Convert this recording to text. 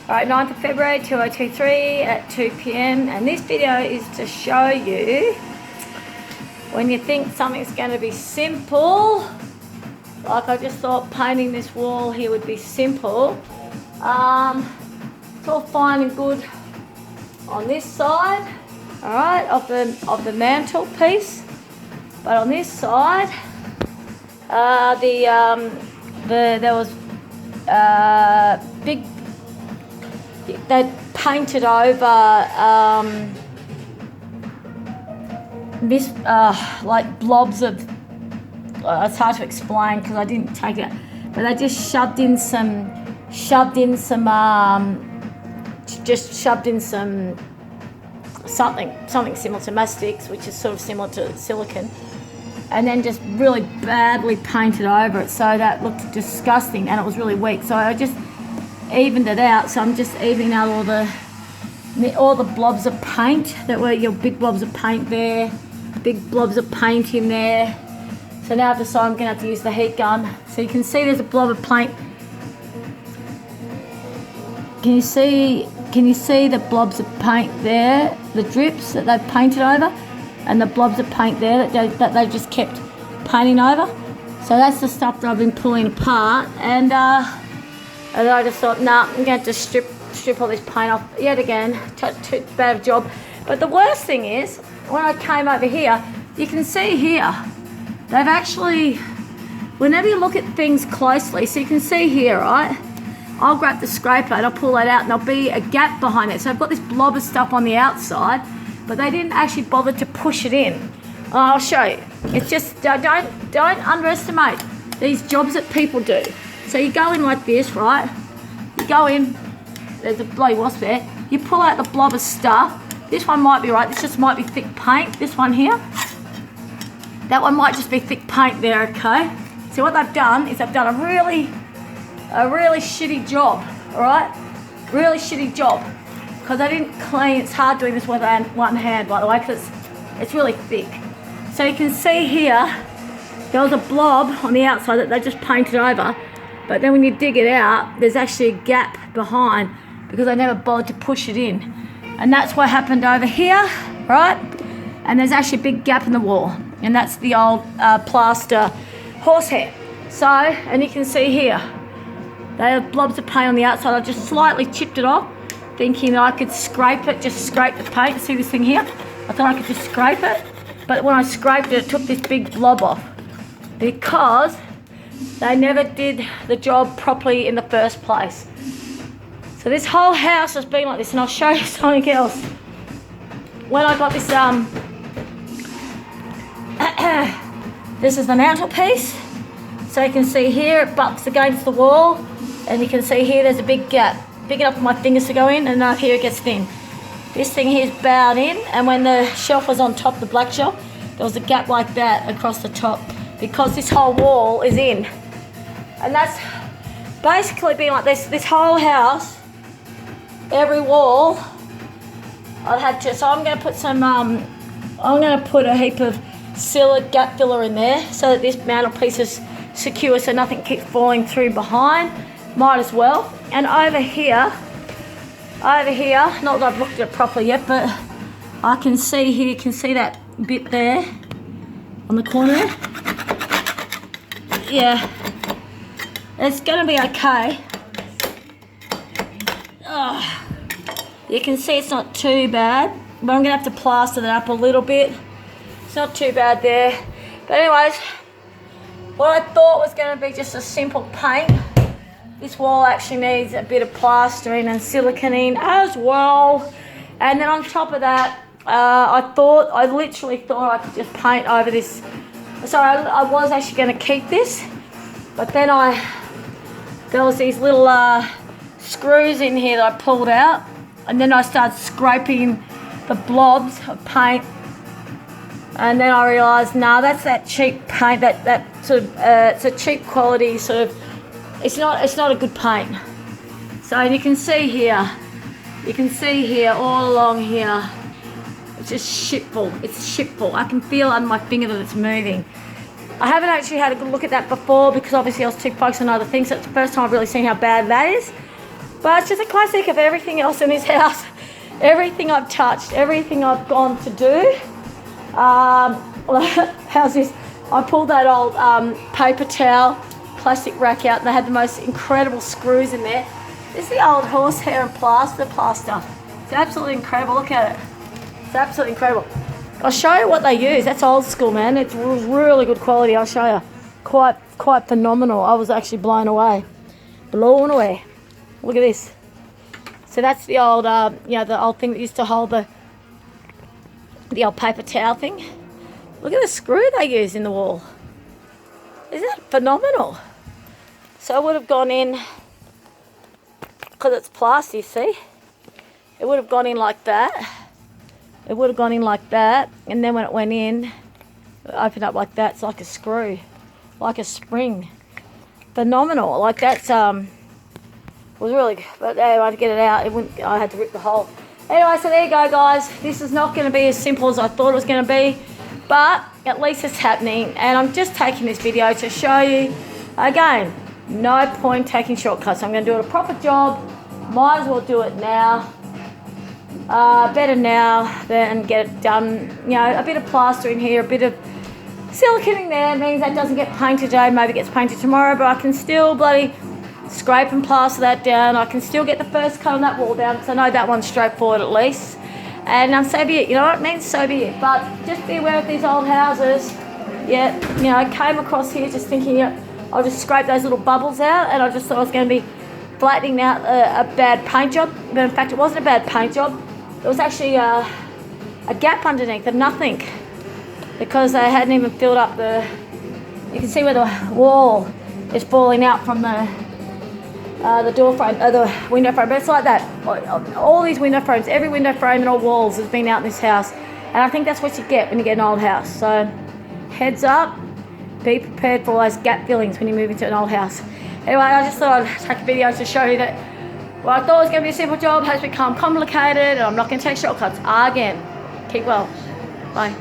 Alright, 9th of February 2023 at 2 p.m. and this video is to show you when you think something's going to be simple, like I just thought painting this wall here would be simple. It's all fine and good on this side, alright, of the mantle piece, but on this side there was big, they painted over this like blobs of, it's hard to explain because I didn't take it, but they just shoved in some something similar to mastics, which is sort of similar to silicone, and then just really badly painted over it, so that looked disgusting and it was really weak. So I just evened it out. So I'm just evening out all the blobs of paint that were your big blobs of paint there, big blobs of paint in there. So now I've decided I'm going to have to use the heat gun. So you can see there's a blob of paint. Can you see the blobs of paint there, the drips that they've painted over, and the blobs of paint there that they just kept painting over? So that's the stuff that I've been pulling apart, and I just thought, nah, I'm going to just strip all this paint off yet again. Too bad a job. But the worst thing is, when I came over here, you can see here, they've actually, whenever you look at things closely, so you can see here, right? I'll grab the scraper and I'll pull that out and there'll be a gap behind it. So I've got this blob of stuff on the outside, but they didn't actually bother to push it in. I'll show you. It's just, don't underestimate these jobs that people do. So you go in like this, right? You go in, there's a bloody wasp there. You pull out the blob of stuff. This one might be right, this just might be thick paint. This one here, that one might just be thick paint there, okay? So what they've done is they've done a really shitty job, all right? Really shitty job, because they didn't clean. It's hard doing this with one hand, by the way, because it's really thick. So you can see here, there was a blob on the outside that they just painted over, but then when you dig it out, there's actually a gap behind because they never bothered to push it in. And that's what happened over here, right? And there's actually a big gap in the wall, and that's the old plaster horsehair. So, and you can see here, they have blobs of paint on the outside. I just slightly chipped it off, thinking that I could scrape it, just scrape the paint. See this thing here? I thought I could just scrape it, but when I scraped it, it took this big blob off because they never did the job properly in the first place. So this whole house has been like this, and I'll show you something else. When I got this, this is the mantelpiece. So you can see here, it butts against the wall, and you can see here there's a big gap, big enough for my fingers to go in, and now here it gets thin. This thing here is bowed in, and when the shelf was on top, the black shelf, there was a gap like that across the top because this whole wall is in. And that's basically been like this whole house, every wall I've had to, so I'm going to put some, I'm going to put a heap of sealer, gap filler in there so that this mantelpiece is secure so nothing keeps falling through behind. Might as well. And over here, not that I've looked at it properly yet, but I can see here, you can see that bit there on the corner there. Yeah, it's going to be okay. Oh, you can see it's not too bad, but I'm going to have to plaster that up a little bit. It's not too bad there. But anyways, what I thought was going to be just a simple paint, this wall actually needs a bit of plastering and siliconing as well. And then on top of that, I literally thought I could just paint over this. Sorry, I was actually going to keep this, but then there was these little screws in here that I pulled out, and then I started scraping the blobs of paint, and then I realised, nah, that's that cheap paint, that sort of, it's a cheap quality sort of, it's not a good paint. So you can see here, all along here, it's just shitful. It's shitful. I can feel under my finger that it's moving. I haven't actually had a good look at that before because obviously I was too focused on other things. So it's the first time I've really seen how bad that is. But it's just a classic of everything else in this house. Everything I've touched, everything I've gone to do. How's this? I pulled that old paper towel plastic rack out, and they had the most incredible screws in there. This is the old horsehair and plaster. It's absolutely incredible. Look at it. It's absolutely incredible. I'll show you what they use. That's old school, man. It's really good quality. I'll show you. Quite phenomenal. I was actually blown away. Blown away. Look at this. So that's the old, the old thing that used to hold the old paper towel thing. Look at the screw they use in the wall. Isn't that phenomenal? So it would have gone in, because it's plastic, see? It would have gone in like that. It would have gone in like that, and then when it went in, it opened up like that. It's like a screw, like a spring. Phenomenal. Like that's was really good. But anyway, to get it out, I had to rip the hole. Anyway, so there you go, guys. This is not going to be as simple as I thought it was going to be, but at least it's happening. And I'm just taking this video to show you, again, no point taking shortcuts. I'm going to do a proper job. Might as well do it now. Better now than get it done. You know, a bit of plaster in here, a bit of silicone in there means that doesn't get painted today, maybe gets painted tomorrow, but I can still bloody scrape and plaster that down. I can still get the first cut on that wall down, because I know that one's straightforward at least. And so be it, you know what it means? So be it. But just be aware of these old houses. Yeah, you know, I came across here just thinking, I'll just scrape those little bubbles out, and I just thought I was going to be flattening out a bad paint job. But in fact, it wasn't a bad paint job. It was actually a gap underneath of nothing, because they hadn't even filled up you can see where the wall is falling out from the door frame, the window frame. But it's like that. All these window frames, every window frame and all walls has been out in this house. And I think that's what you get when you get an old house. So heads up, be prepared for all those gap fillings when you move into an old house. Anyway, I just thought I'd take a video to show you that what I thought was going to be a simple job has become complicated, and I'm not going to take shortcuts again. Keep well. Bye.